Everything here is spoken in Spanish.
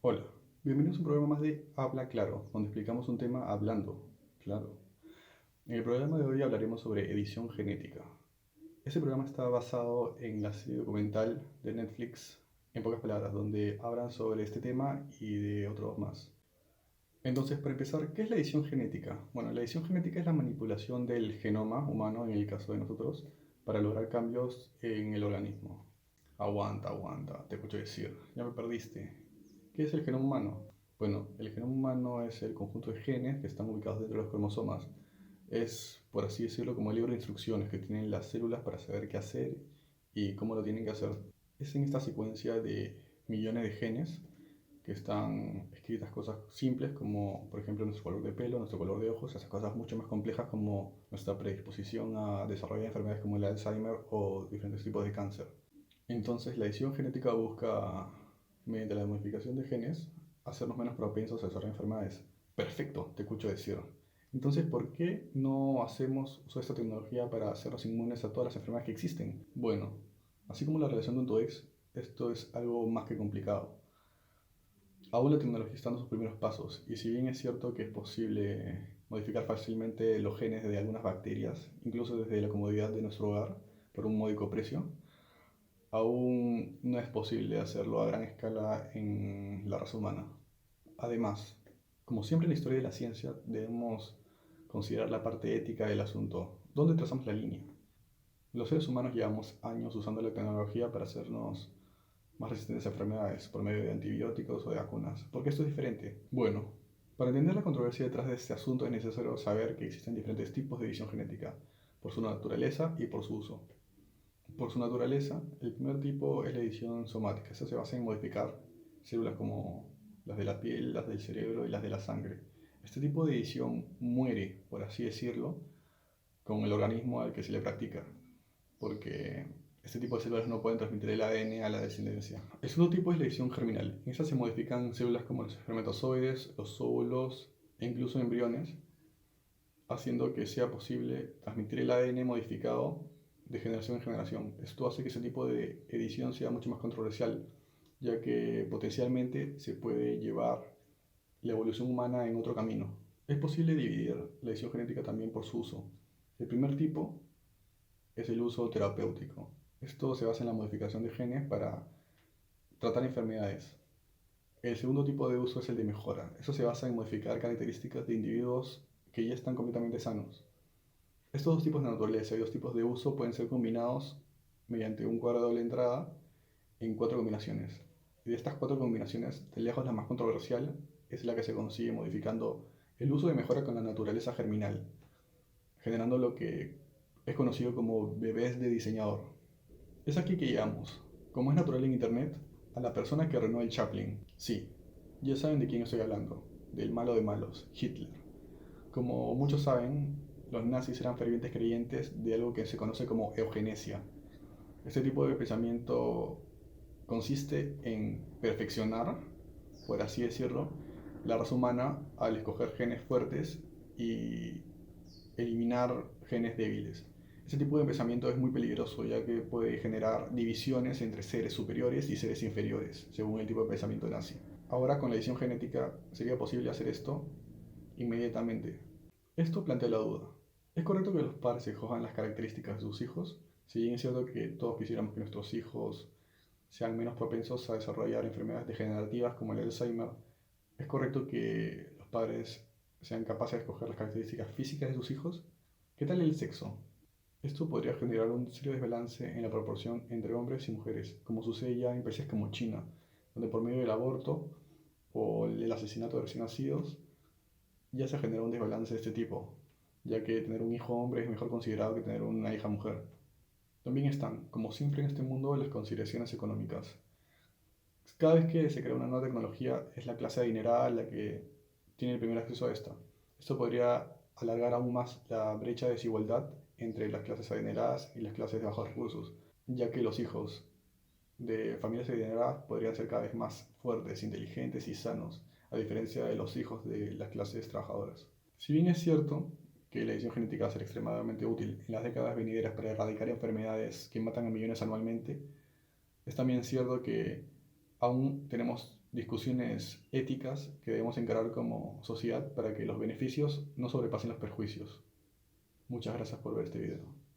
Hola, bienvenidos a un programa más de Habla Claro, donde explicamos un tema hablando claro. En el programa de hoy hablaremos sobre edición genética. Este programa está basado en la serie documental de Netflix, en pocas palabras, donde hablan sobre este tema y de otros más. Entonces, para empezar, ¿qué es la edición genética? Bueno, la edición genética es la manipulación del genoma humano, en el caso de nosotros, para lograr cambios en el organismo. Aguanta, aguanta, te escucho decir, ya me perdiste. ¿Qué es el genoma humano? Bueno, el genoma humano es el conjunto de genes que están ubicados dentro de los cromosomas. Es, por así decirlo, como el libro de instrucciones que tienen las células para saber qué hacer y cómo lo tienen que hacer. Es en esta secuencia de millones de genes que están escritas cosas simples como, por ejemplo, nuestro color de pelo, nuestro color de ojos, hasta cosas mucho más complejas como nuestra predisposición a desarrollar enfermedades como el Alzheimer o diferentes tipos de cáncer. Entonces, la edición genética busca, mediante la modificación de genes, hacernos menos propensos a desarrollar enfermedades. Perfecto, te escucho decir. Entonces, ¿por qué no hacemos uso de esta tecnología para hacernos inmunes a todas las enfermedades que existen? Bueno, así como la relación con tu ex, esto es algo más que complicado. Aún la tecnología está dando sus primeros pasos, y si bien es cierto que es posible modificar fácilmente los genes de algunas bacterias, incluso desde la comodidad de nuestro hogar, por un módico precio, aún no es posible hacerlo a gran escala en la raza humana. Además, como siempre en la historia de la ciencia, debemos considerar la parte ética del asunto. ¿Dónde trazamos la línea? Los seres humanos llevamos años usando la tecnología para hacernos más resistentes a enfermedades por medio de antibióticos o de vacunas. ¿Por qué esto es diferente? Bueno, para entender la controversia detrás de este asunto es necesario saber que existen diferentes tipos de edición genética, por su naturaleza y por su uso. Por su naturaleza, el primer tipo es la edición somática. Esta se basa en modificar células como las de la piel, las del cerebro y las de la sangre. Este tipo de edición muere, por así decirlo, con el organismo al que se le practica, porque este tipo de células no pueden transmitir el ADN a la descendencia. El segundo tipo es la edición germinal. En esta se modifican células como los espermatozoides, los óvulos e incluso embriones, haciendo que sea posible transmitir el ADN modificado de generación en generación. Esto hace que ese tipo de edición sea mucho más controversial, ya que potencialmente se puede llevar la evolución humana en otro camino. Es posible dividir la edición genética también por su uso. El primer tipo es el uso terapéutico. Esto se basa en la modificación de genes para tratar enfermedades. El segundo tipo de uso es el de mejora. Eso se basa en modificar características de individuos que ya están completamente sanos. Estos dos tipos de naturaleza y dos tipos de uso pueden ser combinados mediante un cuadro de doble entrada en cuatro combinaciones. Y de estas cuatro combinaciones, de lejos la más controversial es la que se consigue modificando el uso de mejora con la naturaleza germinal, generando lo que es conocido como bebés de diseñador. Es aquí que llegamos, como es natural en Internet, a la persona que renó el Chaplin. Sí, ya saben de quién estoy hablando, del malo de malos, Hitler. Como muchos saben, los nazis eran fervientes creyentes de algo que se conoce como eugenesia. Este tipo de pensamiento consiste en perfeccionar, por así decirlo, la raza humana al escoger genes fuertes y eliminar genes débiles. Este tipo de pensamiento es muy peligroso ya que puede generar divisiones entre seres superiores y seres inferiores, según el tipo de pensamiento nazi. Ahora con la edición genética sería posible hacer esto inmediatamente. Esto plantea la duda. ¿Es correcto que los padres escojan las características de sus hijos? Si bien es cierto que todos quisiéramos que nuestros hijos sean menos propensos a desarrollar enfermedades degenerativas como el Alzheimer, ¿es correcto que los padres sean capaces de escoger las características físicas de sus hijos? ¿Qué tal el sexo? Esto podría generar un serio desbalance en la proporción entre hombres y mujeres, como sucede ya en países como China, donde por medio del aborto o el asesinato de recién nacidos ya se genera un desbalance de este tipo, ya que tener un hijo hombre es mejor considerado que tener una hija mujer. También están, como siempre en este mundo, las consideraciones económicas. Cada vez que se crea una nueva tecnología, es la clase adinerada la que tiene el primer acceso a esta. Esto podría alargar aún más la brecha de desigualdad entre las clases adineradas y las clases de bajos recursos, ya que los hijos de familias adineradas podrían ser cada vez más fuertes, inteligentes y sanos, a diferencia de los hijos de las clases trabajadoras. Si bien es cierto que la edición genética va a ser extremadamente útil en las décadas venideras para erradicar enfermedades que matan a millones anualmente, es también cierto que aún tenemos discusiones éticas que debemos encarar como sociedad para que los beneficios no sobrepasen los perjuicios. Muchas gracias por ver este video.